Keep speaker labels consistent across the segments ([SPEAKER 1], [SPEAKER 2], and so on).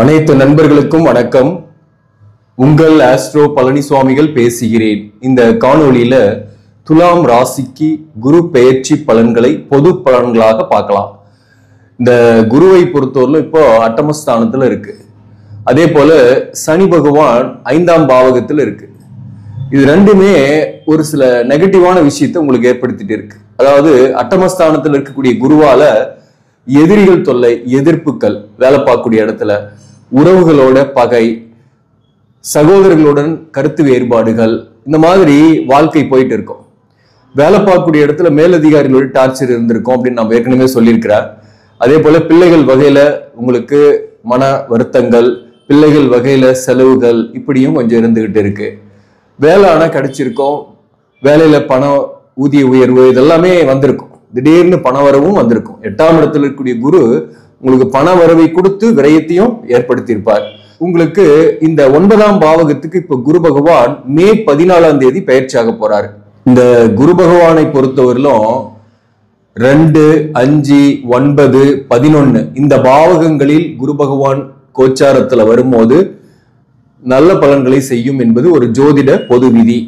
[SPEAKER 1] அனைத்து நண்பர்களுக்கும் வணக்கம். உங்கள் ஆஸ்ட்ரோ பழனிசுவாமிகள் பேசுகிறேன். இந்த காணொளியில துலாம் ராசிக்கு குரு பெயர்ச்சி பலன்களை பொது பலன்களாக பார்க்கலாம். இந்த குருவை பொறுத்தவரை இப்போ அட்டமஸ்தானத்துல இருக்கு. அதே போல சனி பகவான் 5ஆம் பாவகத்துல இருக்கு. இது ரெண்டுமே ஒரு சில நெகட்டிவான விஷயத்தை உங்களுக்கு ஏற்படுத்திட்டு இருக்கு. அதாவது அட்டமஸ்தானத்துல இருக்கக்கூடிய குருவால எதிரிகள் தொல்லை, எதிர்ப்புகள், வேலை பார்க்கக்கூடிய இடத்துல உறவுகளோட பகை, சகோதரர்களுடன் கருத்து வேறுபாடுகள், இந்த மாதிரி வாழ்க்கை போயிட்டு இருக்கும். வேலை பார்க்கக்கூடிய இடத்துல மேலதிகாரிகளோட டார்ச்சர் இருந்திருக்கும் அப்படின்னு நம்ம ஏற்கனவே சொல்லியிருக்கிறேன். அதே போல பிள்ளைகள் வகையில உங்களுக்கு மன வருத்தங்கள், பிள்ளைகள் வகையில செலவுகள் இப்படியும் கொஞ்சம் இருந்துகிட்டு இருக்கு. வேலை ஆனா கிடைச்சிருக்கும், வேலையில பணம், ஊதிய உயர்வு இதெல்லாமே வந்திருக்கும். திடீர்னு பண வரவும் வந்திருக்கும். 8ஆம் இடத்துல இருக்கக்கூடிய குரு உங்களுக்கு பண வரவை கொடுத்து விரயத்தையும் ஏற்படுத்தியிருப்பார். உங்களுக்கு இந்த 9ஆம் பாவகத்துக்கு இப்ப குரு பகவான் மே 14ஆம் தேதி பயிற்சியாக போறாரு. இந்த குரு பகவானை பொறுத்தவரையிலும் 2, 5, 9, 11 இந்த பாவகங்களில் குரு பகவான் கோச்சாரத்துல வரும்போது நல்ல பலன்களை செய்யும் என்பது ஒரு ஜோதிட பொது விதி.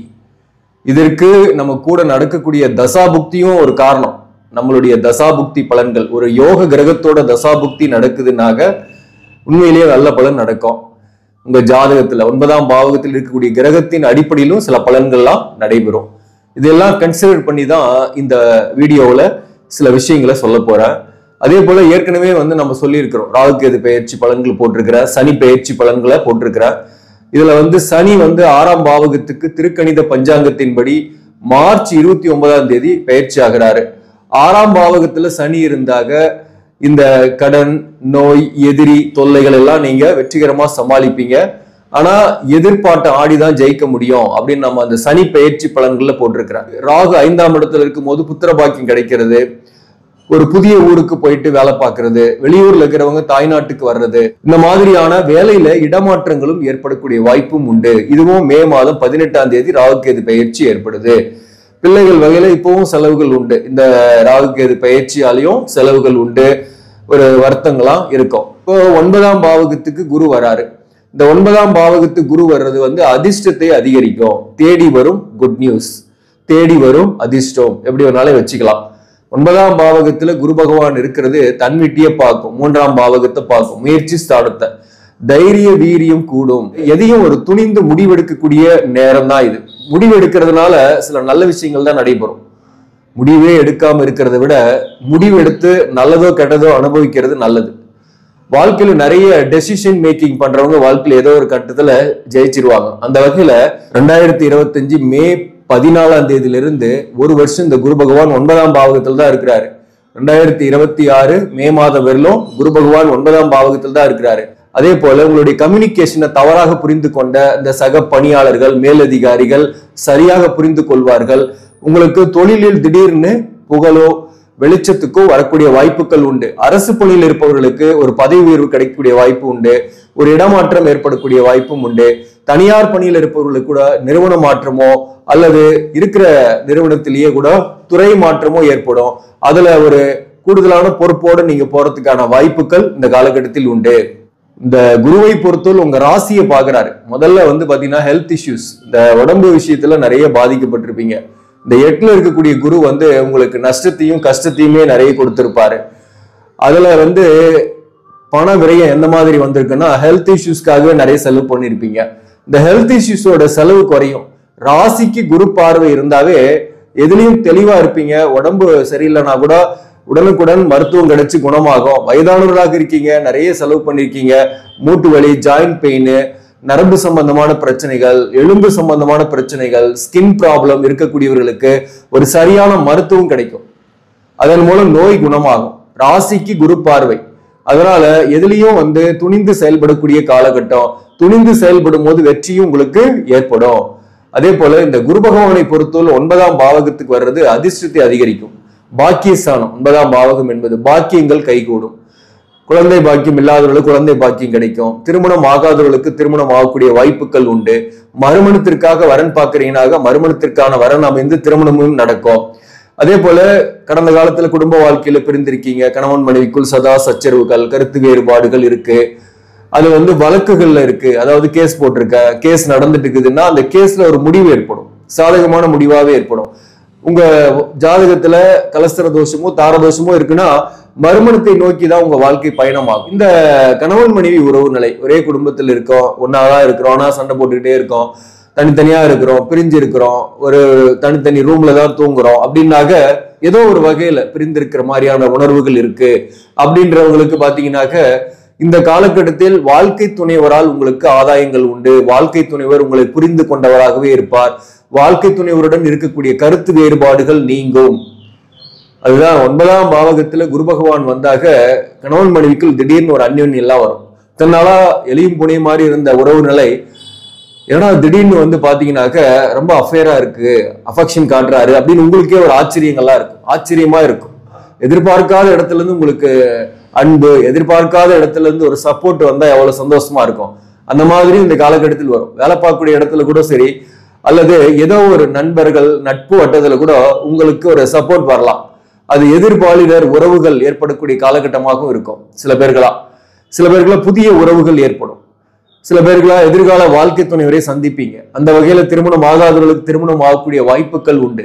[SPEAKER 1] இதற்கு நம்ம கூட நடக்கக்கூடிய தசாபுக்தியும் ஒரு காரணம். நம்மளுடைய தசாபுக்தி பலன்கள், ஒரு யோக கிரகத்தோட தசாபுக்தி நடக்குதுனாக உண்மையிலேயே நல்ல பலன் நடக்கும். உங்க ஜாதகத்துல 9ஆம் பாவகத்தில் இருக்கக்கூடிய கிரகத்தின் அடிப்படையிலும் சில பலன்கள்லாம் நடைபெறும். இதெல்லாம் கன்சிடர் பண்ணி தான் இந்த வீடியோவில் சில விஷயங்களை சொல்ல போறேன். அதே போல ஏற்கனவே நம்ம சொல்லியிருக்கிறோம், ராகுகேது பெயர்ச்சி பலன்கள் போட்டிருக்கிறேன், சனி பெயர்ச்சி பலன்களை போட்டிருக்கிறேன். இதுல சனி 6ஆம் பாவகத்துக்கு திருக்கணித பஞ்சாங்கத்தின்படி மார்ச் 29ஆம் தேதி பெயர்ச்சி ஆகிறாரு. 6ஆம் பாவகத்துல சனி இருந்தாக இந்த கடன், நோய், எதிரி தொல்லைகள் எல்லாம் நீங்க வெற்றிகரமா சமாளிப்பீங்க. ஆனா எதிர்பார்ட்ட ஆடிதான் ஜெயிக்க முடியும் அப்படின்னு நம்ம அந்த சனி பெயர்ச்சி பலன்கள்ல போட்டிருக்கிறாங்க. ராகு 5ஆம் இடத்துல இருக்கும் போது புத்திர பாக்கியம் கிடைக்கிறது, ஒரு புதிய ஊருக்கு போயிட்டு வேலை பார்க்கறது, வெளியூர்ல இருக்கிறவங்க தாய்நாட்டுக்கு வர்றது, இந்த மாதிரியான வேலையில இடமாற்றங்களும் ஏற்படக்கூடிய வாய்ப்பும் உண்டு. இதுவும் மே மாதம் 18ஆம் தேதி ராகுகேது பெயர்ச்சி ஏற்படுது. பிள்ளைகள் வகையில இப்பவும் செலவுகள் உண்டு. இந்த ராகுகேது பயிற்சியாலையும் செலவுகள் உண்டு, ஒரு வருத்தங்களாம் இருக்கும். இப்போ 9ஆம் பாவகத்துக்கு குரு வராரு. இந்த 9ஆம் பாவகத்துக்கு குரு வர்றது அதிர்ஷ்டத்தை அதிகரிக்கும். தேடி வரும் குட் நியூஸ், தேடி வரும் அதிர்ஷ்டம், எப்படி வேணாலும் வச்சுக்கலாம். 9ஆம் பாவகத்துல குரு பகவான் இருக்கிறது தன் வீட்டிய பார்க்கும், 3ஆம் பாவகத்தை பார்க்கும், முயற்சி ஸ்தானத்தை, தைரிய வீரியம் கூடும். எதையும் ஒரு துணிந்து முடிவெடுக்கக்கூடிய நேரம் தான் இது. முடிவு எடுக்கிறதுனால சில நல்ல விஷயங்கள் தான் நடைபெறும். முடிவே எடுக்காம இருக்கிறத விட முடிவெடுத்து நல்லதோ கெட்டதோ அனுபவிக்கிறது நல்லது. வாழ்க்கையில நிறைய டெசிஷன் மேக்கிங் பண்றவங்க வாழ்க்கையில ஏதோ ஒரு கட்டத்துல ஜெயிச்சிருவாங்க. அந்த வகையில 2025 மே 14ஆம் தேதியிலிருந்து ஒரு வருஷம் இந்த குரு பகவான் 9ஆம் பாவகத்தில் தான் இருக்கிறாரு. 2026 மே மாதம் வரலும் குரு பகவான் 9ஆம் பாவகத்தில் தான் இருக்கிறாரு. அதே போல உங்களுடைய கம்யூனிகேஷனை தவறாக புரிந்து கொண்ட இந்த சக பணியாளர்கள், மேலதிகாரிகள் சரியாக புரிந்து கொள்வார்கள். உங்களுக்கு தொழிலில் திடீர்னு புகழோ வெளிச்சத்துக்கோ வரக்கூடிய வாய்ப்புகள் உண்டு. அரசு பணியில் இருப்பவர்களுக்கு ஒரு பதவி உயர்வு கிடைக்கக்கூடிய வாய்ப்பு உண்டு, ஒரு இடமாற்றம் ஏற்படக்கூடிய வாய்ப்பும் உண்டு. தனியார் பணியில் இருப்பவர்களுக்கு கூட நிறுவன மாற்றமோ அல்லது இருக்கிற நிறுவனத்திலேயே கூட துறை மாற்றமோ ஏற்படும். அதுல ஒரு கூடுதலான பொறுப்போடு நீங்க போறதுக்கான வாய்ப்புகள் இந்த காலகட்டத்தில் உண்டு. இந்த குருவை பொறுத்தவரை உங்க ராசியை பாக்குறாரு. முதல்ல பாத்தீங்கன்னா ஹெல்த் இஷ்யூஸ், இந்த உடம்பு விஷயத்துல நிறைய பாதிக்கப்பட்டிருப்பீங்க. இந்த 8ல இருக்கக்கூடிய குரு உங்களுக்கு நஷ்டத்தையும் கஷ்டத்தையுமே நிறைய கொடுத்திருப்பாரு. அதுல பண விரயம் எந்த மாதிரி வந்திருக்குன்னா ஹெல்த் இஷ்யூஸ்க்காகவே நிறைய செலவு பண்ணிருப்பீங்க. இந்த ஹெல்த் இஷ்யூஸோட செலவு குறையும். ராசிக்கு குரு பார்வை இருந்தாவே எதுலயும் தெளிவா இருப்பீங்க. உடம்பு சரியில்லைன்னா கூட உடனுக்குடன் மருத்துவம் கிடைச்சு குணமாகும். வயதானவர்களாக இருக்கீங்க, நிறைய செலவு பண்ணிருக்கீங்க, மூட்டு வலி, ஜாயிண்ட் பெயின், நரம்பு சம்பந்தமான பிரச்சனைகள், எலும்பு சம்பந்தமான பிரச்சனைகள், ஸ்கின் ப்ராப்ளம் இருக்கக்கூடியவர்களுக்கு ஒரு சரியான மருத்துவம் கிடைக்கும். அதன் மூலம் நோய் குணமாகும். ராசிக்கு குரு பார்வை, அதனால எதுலயும் துணிந்து செயல்படக்கூடிய காலகட்டம். துணிந்து செயல்படும் போது வெற்றியும் உங்களுக்கு ஏற்படும். அதே போல இந்த குரு பகவானை பொறுத்தவரை 9ஆம் பாவகத்துக்கு வர்றது அதிர்ஷ்டத்தை அதிகரிக்கும். பாக்கியஸ்தானம் 9ஆம் பாவகம் என்பது பாக்கியங்கள் கைகூடும். குழந்தை பாக்கியம் இல்லாதவர்களுக்கு குழந்தை பாக்கியம் கிடைக்கும். திருமணம் ஆகாதவர்களுக்கு திருமணம் ஆகக்கூடிய வாய்ப்புகள் உண்டு. மறுமணத்திற்காக வரன் பார்க்கிறீங்கன்னாக மறுமணத்திற்கான வரன் அமைந்து திருமணமும் நடக்கும். அதே போல கடந்த காலத்துல குடும்ப வாழ்க்கையில பிரிந்திருக்கீங்க, கணவன் மனைவிக்குள் சதா சச்சரவுகள், கருத்து வேறுபாடுகள் இருக்கு. அது வந்து வழக்குகள்ல இருக்கு, அதாவது கேஸ் போட்டிருக்க, கேஸ் நடந்துட்டு இருக்குதுன்னா அந்த கேஸ்ல ஒரு முடிவு ஏற்படும், சாதகமான முடிவாவே ஏற்படும். உங்க ஜாதகத்துல கலஸ்தர தோஷமோ தாரதோஷமோ இருக்குன்னா மறுமணத்தை நோக்கி தான் உங்க வாழ்க்கை பயணமாகும். இந்த கணவன் மனைவி உறவு நிலை, ஒரே குடும்பத்தில் இருக்கோம், ஒன்னாதான் இருக்கிறோம், ஆனா சண்டை போட்டுக்கிட்டே இருக்கோம், தனித்தனியா இருக்கிறோம், பிரிஞ்சு இருக்கிறோம், ஒரு தனித்தனி ரூம்ல தான் தூங்குறோம் அப்படின்னாக்க ஏதோ ஒரு வகையில பிரிந்திருக்கிற மாதிரியான உணர்வுகள் இருக்கு அப்படின்றவங்களுக்கு பாத்தீங்கன்னாக்க இந்த காலகட்டத்தில் வாழ்க்கை துணைவரால் உங்களுக்கு ஆதாயங்கள் உண்டு. வாழ்க்கை துணைவர் உங்களை புரிந்து கொண்டவராகவே இருப்பார். வாழ்க்கை துணைவருடன் இருக்கக்கூடிய கருத்து வேறுபாடுகள் நீங்கும். அதுதான் 9ஆம் பாவகத்துல குரு பகவான் வந்தாக கணவன் மனைவிக்குள் திடீர்னு ஒரு அந்யோன்யம் எல்லாம் வரும். தன்னாலா எளியும் புனைய மாதிரி இருந்த உறவு நிலை ஏன்னா திடீர்னு வந்து பாத்தீங்கன்னாக்க ரொம்ப அஃபேரா இருக்கு, அஃபெக்ஷன் காட்டுறாரு அப்படின்னு உங்களுக்கே ஒரு ஆச்சரியங்கள்லாம் இருக்கும், ஆச்சரியமா இருக்கும். எதிர்பார்க்காத இடத்துல இருந்து உங்களுக்கு அன்பு, எதிர்பார்க்காத இடத்துல இருந்து ஒரு சப்போர்ட் வந்தா எவ்வளவு சந்தோஷமா இருக்கும். அந்த மாதிரி இந்த காலகட்டத்தில் வரும். வேலை பார்க்கக்கூடிய இடத்துல கூட சரி, அல்லது ஏதோ ஒரு நண்பர்கள் நட்பு வட்டத்துல கூட உங்களுக்கு ஒரு சப்போர்ட் வரலாம். அது எதிர்பாலினர் உறவுகள் ஏற்படக்கூடிய காலகட்டமாகவும் இருக்கும். சில பேர்களா புதிய உறவுகள் ஏற்படும். சில பேர்களா எதிர்கால வாழ்க்கை துணைவரை சந்திப்பீங்க. அந்த வகையில திருமணம் ஆகாதவர்களுக்கு திருமணம் ஆகக்கூடிய வாய்ப்புகள் உண்டு.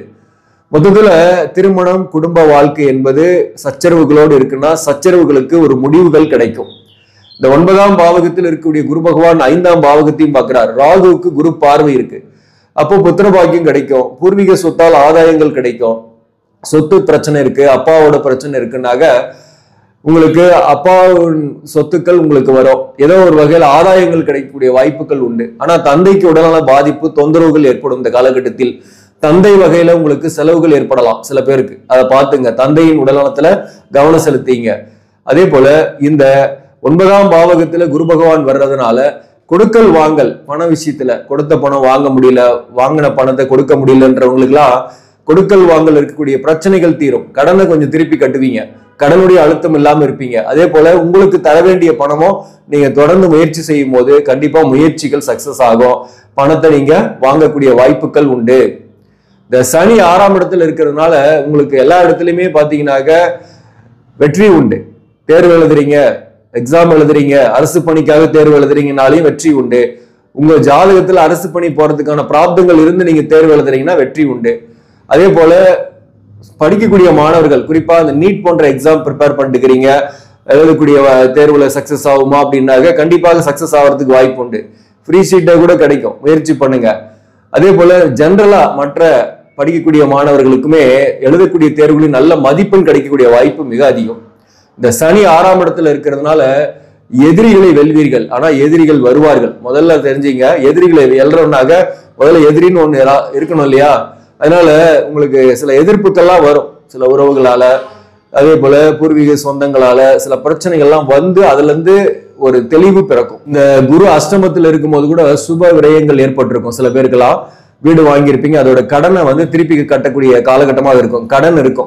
[SPEAKER 1] மொத்தத்துல திருமணம் குடும்ப வாழ்க்கை என்பது சச்சரவுகளோடு இருக்குன்னா சச்சரவுகளுக்கு ஒரு முடிவுகள் கிடைக்கும். இந்த 9ஆம் பாவகத்தில் இருக்கக்கூடிய குரு பகவான் 5ஆம் பாவகத்தையும் பார்க்கிறார். ராகுவுக்கு குரு பார்வை இருக்கு. அப்போ புத்திர பாக்கியம் கிடைக்கும், பூர்வீக சொத்தால் ஆதாயங்கள் கிடைக்கும். சொத்து பிரச்சனை இருக்கு, அப்பாவோட பிரச்சனை இருக்குன்னாக உங்களுக்கு அப்பாவின் சொத்துக்கள் உங்களுக்கு வரும். ஏதோ ஒரு வகையில் ஆதாயங்கள் கிடைக்கக்கூடிய வாய்ப்புகள் உண்டு. ஆனா தந்தைக்கு உடல்நல பாதிப்பு தொந்தரவுகள் ஏற்படும். இந்த காலகட்டத்தில் தந்தை வகையில உங்களுக்கு செலவுகள் ஏற்படலாம். சில பேருக்கு அதை பார்த்துங்க, தந்தையின் உடல்நலத்துல கவனம் செலுத்திங்க. அதே போல இந்த 9ஆம் பாவகத்துல குரு பகவான் வர்றதுனால கொடுக்கல் வாங்கல் பண விஷயத்துல கொடுத்த பணம் வாங்க முடியல, வாங்கின பணத்தை கொடுக்க முடியலன்றவங்களுக்கு எல்லாம் கொடுக்கல் வாங்கல் இருக்கக்கூடிய பிரச்சனைகள் தீரும். கடனை கொஞ்சம் திருப்பி கட்டுவீங்க, கடனுடைய அழுத்தம் இல்லாம இருப்பீங்க. அதே போல உங்களுக்கு தர வேண்டிய பணமும் நீங்க தொடர்ந்து முயற்சி செய்யும் போது கண்டிப்பா முயற்சிகள் சக்சஸ் ஆகும். பணத்தை நீங்க வாங்கக்கூடிய வாய்ப்புகள் உண்டு. இந்த சனி 6ஆம் இடத்துல இருக்கிறதுனால உங்களுக்கு எல்லா இடத்துலயுமே பாத்தீங்கன்னாக்க வெற்றி உண்டு. தேர்வு எழுதுறீங்க, எக்ஸாம் எழுதுறீங்க, அரசு பணிக்காக தேர்வு எழுதுறீங்கனாலையும் வெற்றி உண்டு. உங்க ஜாதகத்துல அரசு பணி போறதுக்கான பிராப்தங்கள் இருந்து நீங்க தேர்வு எழுதுறீங்கன்னா வெற்றி உண்டு. அதே போல படிக்கக்கூடிய மாணவர்கள் குறிப்பா இந்த நீட் போன்ற எக்ஸாம் ப்ரிப்பேர் பண்ணிக்கிறீங்க, எழுதக்கூடிய தேர்வுல சக்சஸ் ஆகுமா அப்படின்னாக்க கண்டிப்பாக சக்சஸ் ஆகிறதுக்கு வாய்ப்பு உண்டு. ஃப்ரீ சீட்டை கூட கிடைக்கும், முயற்சி பண்ணுங்க. அதே போல ஜெனரலா மற்ற படிக்கக்கூடிய மாணவர்களுக்குமே எழுதக்கூடிய தேர்வுகளில் நல்ல மதிப்பெண் கிடைக்கக்கூடிய வாய்ப்பு மிக அதிகம். இந்த சனி 6ஆம் இடத்துல இருக்கிறதுனால எதிரிகளை வெல்வீர்கள், ஆனா எதிரிகள் வருவார்கள். முதல்ல தெரிஞ்சுங்க, எதிரிகளை வெல்றோம்னாக்க முதல்ல எதிரின்னு ஒண்ணு இருக்கணும் இல்லையா? அதனால உங்களுக்கு சில எதிர்ப்புகள்லாம் வரும், சில உறவுகளால, அதே போல பூர்வீக சொந்தங்களால சில பிரச்சனைகள்லாம் வந்து அதுல இருந்து ஒரு தெளிவு பிறக்கும். இந்த குரு அஷ்டமத்தில் இருக்கும்போது கூட சுப விரயங்கள் ஏற்பட்டிருக்கும். சில பேருக்கெல்லாம் வீடு வாங்கியிருப்பீங்க, அதோட கடனை வந்து திருப்பி கட்டக்கூடிய காலகட்டமாக இருக்கும்.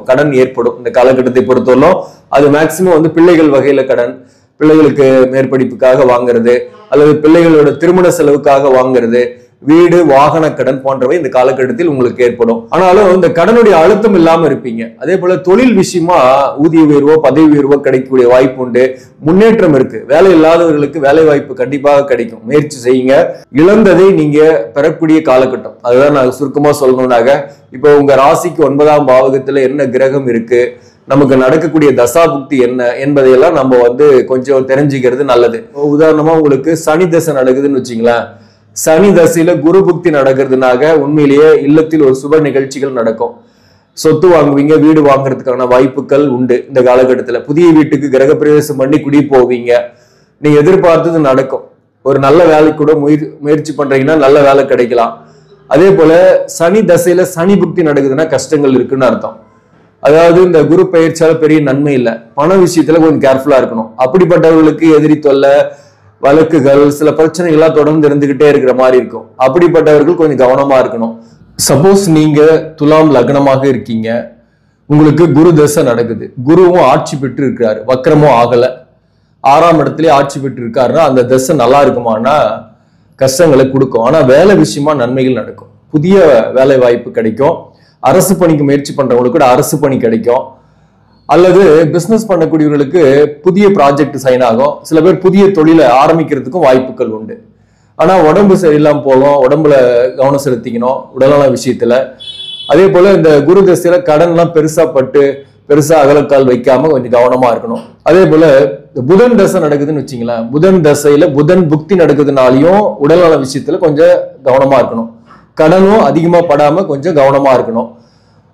[SPEAKER 1] கடன் ஏற்படும். இந்த காலகட்டத்தை பொறுத்தவரைக்கும் அது மேக்சிமம் வந்து பிள்ளைகள் வகையில கடன், பிள்ளைகளுக்கு மேற்படிப்புக்காக வாங்குறது, அல்லது பிள்ளைகளோட திருமண செலவுக்காக வாங்குறது, வீடு வாகன கடன் போன்றவை இந்த காலகட்டத்தில் உங்களுக்கு ஏற்படும். ஆனாலும் இந்த கடனுடைய அழுத்தம் இல்லாம இருப்பீங்க. அதே போல தொழில் விஷயமா ஊதிய உயர்வோ பதவி உயர்வோ கிடைக்கக்கூடிய வாய்ப்பு உண்டு. முன்னேற்றம் இருக்கு. வேலை இல்லாதவர்களுக்கு வேலை வாய்ப்பு கண்டிப்பாக கிடைக்கும், முயற்சி செய்யுங்க. இழந்ததை நீங்க பெறக்கூடிய காலகட்டம். அதுதான் நான் சுருக்கமா சொல்லணும்னாக, இப்போ உங்க ராசிக்கு 9ஆம் பாவகத்துல என்ன கிரகம் இருக்கு, நமக்கு நடக்கக்கூடிய தசாபுக்தி என்ன என்பதையெல்லாம் நம்ம வந்து கொஞ்சம் தெரிஞ்சுக்கிறது நல்லது. உதாரணமா உங்களுக்கு சனி தசை நடக்குதுன்னு வச்சுங்களேன், சனி தசையில குரு புக்தி நடக்கிறதுனாக உண்மையிலேயே இல்லத்தில் ஒரு சுப நிகழ்ச்சிகள் நடக்கும். சொத்து வாங்குவீங்க, வீடு வாங்குறதுக்கான வாய்ப்புகள் உண்டு. இந்த காலகட்டத்துல புதிய வீட்டுக்கு கிரக பிரவேசம் பண்ணி குடி போவீங்க. நீங்க எதிர்பார்த்தது நடக்கும். ஒரு நல்ல வேலைக்கு கூட முயற்சி பண்றீங்கன்னா நல்ல வேலை கிடைக்கலாம். அதே போல சனி தசையில சனி புக்தி நடக்குதுன்னா கஷ்டங்கள் இருக்குன்னு அர்த்தம். அதாவது இந்த குரு பயிற்சியால பெரிய நன்மை இல்லை, பண விஷயத்துல கொஞ்சம் கேர்ஃபுல்லா இருக்கணும். அப்படிப்பட்டவர்களுக்கு எதிரி தொல்லை, வழக்குகள், சில பிரச்சனைகள்லாம் தொடர்ந்து இருந்துகிட்டே இருக்கிற மாதிரி இருக்கும். அப்படிப்பட்டவர்கள் கொஞ்சம் கவனமா இருக்கணும். சப்போஸ் நீங்க துலாம் லக்னமாக இருக்கீங்க, உங்களுக்கு குரு தசை நடக்குது, குருவும் ஆட்சி பெற்று இருக்கிறாரு, வக்கரமும் ஆகல, 6ஆம் இடத்துல ஆட்சி பெற்று இருக்காருன்னா அந்த தசை நல்லா இருக்குமானா கஷ்டங்களை கொடுக்கும். ஆனா வேலை விஷயமா நன்மைகள் நடக்கும். புதிய வேலை வாய்ப்பு கிடைக்கும். அரசு பணிக்கு முயற்சி பண்றவங்களுக்கு கூட அரசு பணி கிடைக்கும். அல்லது பிசினஸ் பண்ணக்கூடியவர்களுக்கு புதிய ப்ராஜெக்ட் சைன் ஆகும். சில பேர் புதிய தொழிலை ஆரம்பிக்கிறதுக்கும் வாய்ப்புகள் உண்டு. ஆனா உடம்பு சரியில்லாம போகும், உடம்புல கவனம் செலுத்திக்கணும் உடல்நல விஷயத்துல. அதே போல இந்த குரு தசையில கடன்லாம் பெருசா அகலக்கால் வைக்காம கொஞ்சம் கவனமா இருக்கணும். அதே போல புதன் தசை நடக்குதுன்னு வச்சுங்களேன், புதன் தசையில புதன் புக்தி நடக்குதுனாலையும் உடல்நல விஷயத்துல கொஞ்சம் கவனமா இருக்கணும். கடனும் அதிகமா படாம கொஞ்சம் கவனமா இருக்கணும்.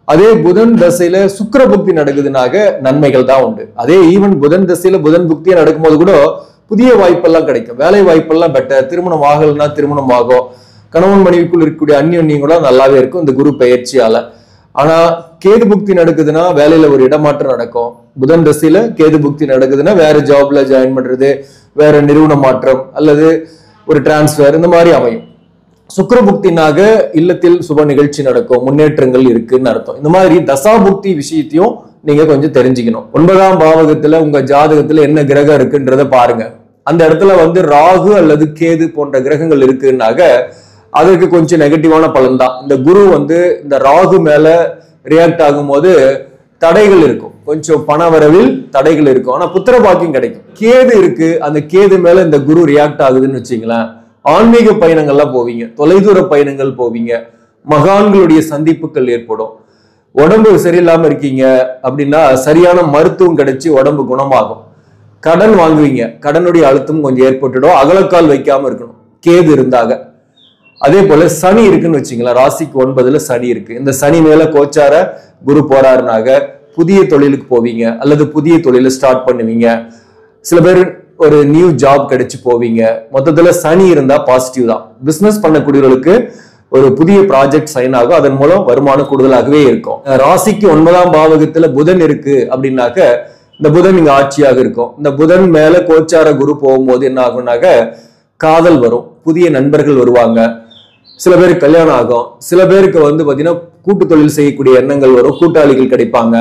[SPEAKER 1] அதே புதன் தசையில சுக்கிர புக்தி நடக்குதுனாக நன்மைகள் தான் உண்டு. அதே ஈவன் புதன் தசையில புதன் புக்தியா நடக்கும்போது கூட புதிய வாய்ப்பெல்லாம் கிடைக்கும், வேலை வாய்ப்பெல்லாம் பெட்டர். திருமணம் ஆகலைன்னா திருமணம் ஆகும். கணவன் மனைவிக்குள் இருக்கக்கூடிய அந்யோன்யம் கூட நல்லாவே இருக்கும் இந்த குரு பெயர்ச்சியால. ஆனா கேது புக்தி நடக்குதுன்னா வேலையில ஒரு இடமாற்றம் நடக்கும். புதன் தசையில கேது புக்தி நடக்குதுன்னா வேற ஜாப்ல ஜாயின் பண்றது, வேற நிறுவன மாற்றம் அல்லது ஒரு டிரான்ஸ்பர் இந்த மாதிரி அமையும். சுக்கிர புக்தினாக இல்லத்தில் சுப நிகழ்ச்சி நடக்கும், முன்னேற்றங்கள் இருக்குன்னு அர்த்தம். இந்த மாதிரி தசா புக்தி விஷயத்தையும் நீங்க கொஞ்சம் தெரிஞ்சுக்கணும். 9ஆம் பாவகத்துல உங்க ஜாதகத்துல என்ன கிரகம் இருக்குன்றத பாருங்க. அந்த இடத்துல ராகு அல்லது கேது போன்ற கிரகங்கள் இருக்குன்னாக அதற்கு கொஞ்சம் நெகட்டிவான பலன் தான். இந்த குரு இந்த ராகு மேல ரியாக்ட் ஆகும்போது தடைகள் இருக்கும், கொஞ்சம் பண வரவில் தடைகள் இருக்கும். ஆனா புத்திர பாக்கியம் கிடைக்கும். கேது இருக்கு, அந்த கேது மேல இந்த குரு ரியாக்ட் ஆகுதுன்னு வச்சுங்களேன், ஆன்மீக பயணங்கள்லாம் போவீங்க, தொலைதூர பயணங்கள் போவீங்க, மகான்களுடைய சந்திப்புகள் ஏற்படும். உடம்பு சரியில்லாம இருக்கீங்க அப்படின்னா சரியான மருத்துவம் கிடைச்சி உடம்பு குணமாகும். கடன் வாங்குவீங்க, கடனுடைய அழுத்தம் கொஞ்சம் ஏற்பட்டுடும். அகலக்கால் வைக்காம இருக்கணும் கேது இருந்தாக. அதே போல சனி இருக்குன்னு வச்சுங்களேன், ராசிக்கு 9ல சனி இருக்கு. இந்த சனி மேல கோச்சார குரு போறாருனாக புதிய தொழிலுக்கு போவீங்க அல்லது புதிய தொழிலை ஸ்டார்ட் பண்ணுவீங்க. சில பேர் ஒரு நியூ ஜாப் கிடைச்சு போவீங்க. மொத்தத்துல சனி இருந்தா பாசிட்டிவ் தான். பிசினஸ் பண்ணக்கூடியவர்களுக்கு ஒரு புதிய ப்ராஜெக்ட் சைன் ஆகும், அதன் மூலம் வருமானம் கூடுதலாகவே இருக்கும். ராசிக்கு 9ஆம் பாவகத்துல புதன் இருக்கு அப்படின்னாக்க இந்த புதன் இங்க ஆட்சியாக இருக்கும். இந்த புதன் மேல கோச்சார குரு போகும்போது என்ன ஆகும்னாக்க காதல் வரும், புதிய நண்பர்கள் வருவாங்க, சில பேருக்கு கல்யாணம் ஆகும், சில பேருக்கு பாத்தீங்கன்னா கூட்டு தொழில் செய்யக்கூடிய எண்ணங்கள் வரும், கூட்டாளிகள் கிடைப்பாங்க.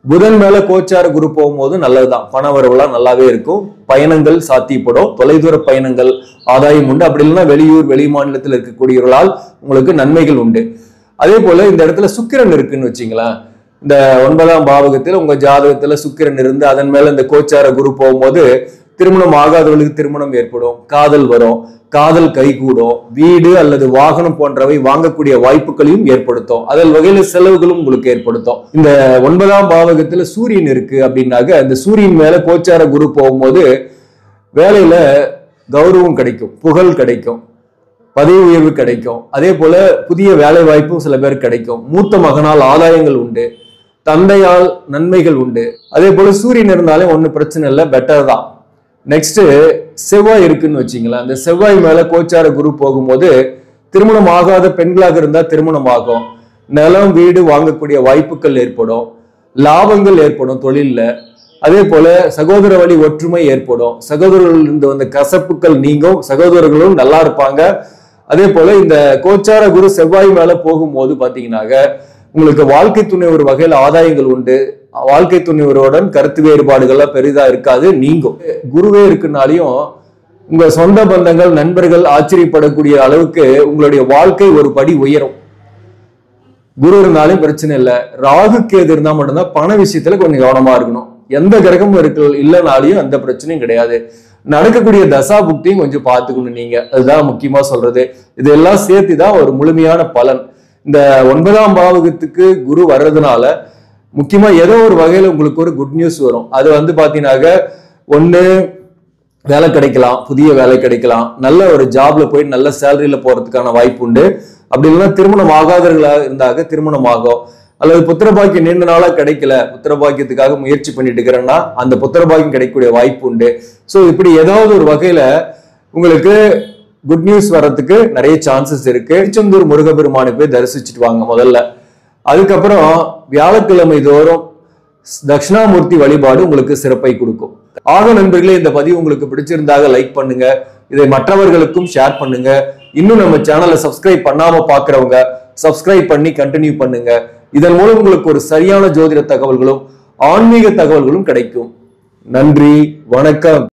[SPEAKER 1] புதன் மேல கோச்சார குரு போகும்போது நல்லதுதான், பண வரவுலாம் நல்லாவே இருக்கும், பயணங்கள் சாத்தியப்படும், தொலைதூர பயணங்கள் ஆதாயம் உண்டு. அப்படி இல்லைன்னா வெளியூர் வெளி மாநிலத்தில் இருக்கக்கூடியவர்களால் உங்களுக்கு நன்மைகள் உண்டு. அதே போல இந்த இடத்துல சுக்கிரன் இருக்குன்னு வச்சுங்களேன், இந்த 9ஆம் பாவகத்துல உங்க ஜாதகத்துல சுக்கிரன் இருந்து அதன் மேல இந்த கோச்சார குரு போகும்போது திருமணம் ஆகாதவர்களுக்கு திருமணம் ஏற்படும், காதல் வரும், காதல் கைகூடும், வீடு அல்லது வாகனம் போன்றவை வாங்கக்கூடிய வாய்ப்புகளையும் ஏற்படுத்தும். அதில் வகையில செலவுகளும் உங்களுக்கு ஏற்படுத்தும். இந்த 9ஆம் பாவகத்துல சூரியன் இருக்கு அப்படின்னாக்க இந்த சூரியன் மேல கோச்சார குரு போகும்போது வேலையில கௌரவம் கிடைக்கும், புகழ் கிடைக்கும், பதவி உயர்வு கிடைக்கும். அதே போல புதிய வேலை வாய்ப்பும் சில பேர் கிடைக்கும். மூத்த மகனால் ஆதாயங்கள் உண்டு, தந்தையால் நன்மைகள் உண்டு. அதே போல சூரியன் இருந்தாலே ஒன்றும் பிரச்சனை இல்லை, பெட்டர் தான். நெக்ஸ்ட் செவ்வாய் இருக்குன்னு வச்சுங்களேன், அந்த செவ்வாய் மேல கோச்சார குரு போகும்போது திருமணம் ஆகாத பெண்களாக இருந்தா திருமணம் ஆகும், நிலம் வீடு வாங்கக்கூடிய வாய்ப்புகள் ஏற்படும், லாபங்கள் ஏற்படும் தொழில்ல. அதே போல சகோதர வழி ஒற்றுமை ஏற்படும், சகோதரர்கள் இருந்து வந்த கசப்புகள் நீங்கும், சகோதரர்களும் நல்லா இருப்பாங்க. அதே போல இந்த கோச்சார குரு செவ்வாய் மேல போகும்போது பாத்தீங்கன்னாக்க உங்களுக்கு வாழ்க்கை துணை ஒரு வகையில ஆதாயங்கள் உண்டு, வாழ்க்கை துணைவருடன் கருத்து வேறுபாடுகள்லாம் பெரிதா இருக்காது, நீங்கும். குருவே இருக்குனாலையும் உங்க சொந்த பந்தங்கள் நண்பர்கள் ஆச்சரியப்படக்கூடிய அளவுக்கு உங்களுடைய வாழ்க்கை ஒரு படி உயரும். குரு இருந்தாலும் பிரச்சனை இல்லை. ராகு கேது இருந்தா மட்டும்தான் பண விஷயத்துல கொஞ்சம் கவனமா இருக்கணும். எந்த கிரகமும் இல்லைனாலையும் எந்த பிரச்சனையும் கிடையாது. நடக்கக்கூடிய தசா புக்தியும் கொஞ்சம் பார்த்துக்கணும் நீங்க, அதுதான் முக்கியமா சொல்றது. இதெல்லாம் சேர்த்துதான் ஒரு முழுமையான பலன். இந்த 9ஆம் பாவகத்துக்கு குரு வர்றதுனால முக்கியமா ஏதோ ஒரு வகையில உங்களுக்கு ஒரு குட் நியூஸ் வரும். அது பாத்தீங்கன்னாக்க ஒண்ணு வேலை கிடைக்கலாம், புதிய வேலை கிடைக்கலாம், நல்ல ஒரு ஜாப்ல போய் நல்ல சேலரியில போறதுக்கான வாய்ப்பு உண்டு. அப்படி இல்லைன்னா திருமணம் ஆகாதவர்களாக இருந்தாக திருமணம் ஆகும், அல்லது புத்திர பாக்கியம் நீண்ட நாளா கிடைக்கல, புத்திர பாக்கியத்துக்காக முயற்சி பண்ணிட்டு இருக்கிறேன்னா அந்த புத்திர பாக்கியம் கிடைக்கக்கூடிய வாய்ப்பு உண்டு. ஸோ இப்படி ஏதாவது ஒரு வகையில உங்களுக்கு குட் நியூஸ் வர்றதுக்கு நிறைய சான்சஸ் இருக்கு. திருச்செந்தூர் முருகப்பெருமானை போய் தரிசிச்சுட்டு வாங்க முதல்ல. அதுக்கப்புறம் வியாழக்கிழமை தோறும் தட்சிணாமூர்த்தி வழிபாடு உங்களுக்கு சிறப்பை கொடுக்கும். ஆக நண்பர்களே, இந்த பதிவு உங்களுக்கு பிடிச்சிருந்தாக லைக் பண்ணுங்க, இதை மற்றவர்களுக்கும் ஷேர் பண்ணுங்க. இன்னும் நம்ம சேனலை சப்ஸ்கிரைப் பண்ணாம பாக்குறவங்க சப்ஸ்கிரைப் பண்ணி கண்டினியூ பண்ணுங்க. இதன் மூலம் உங்களுக்கு ஒரு சரியான ஜோதிட தகவல்களும் ஆன்மீக தகவல்களும் கிடைக்கும். நன்றி, வணக்கம்.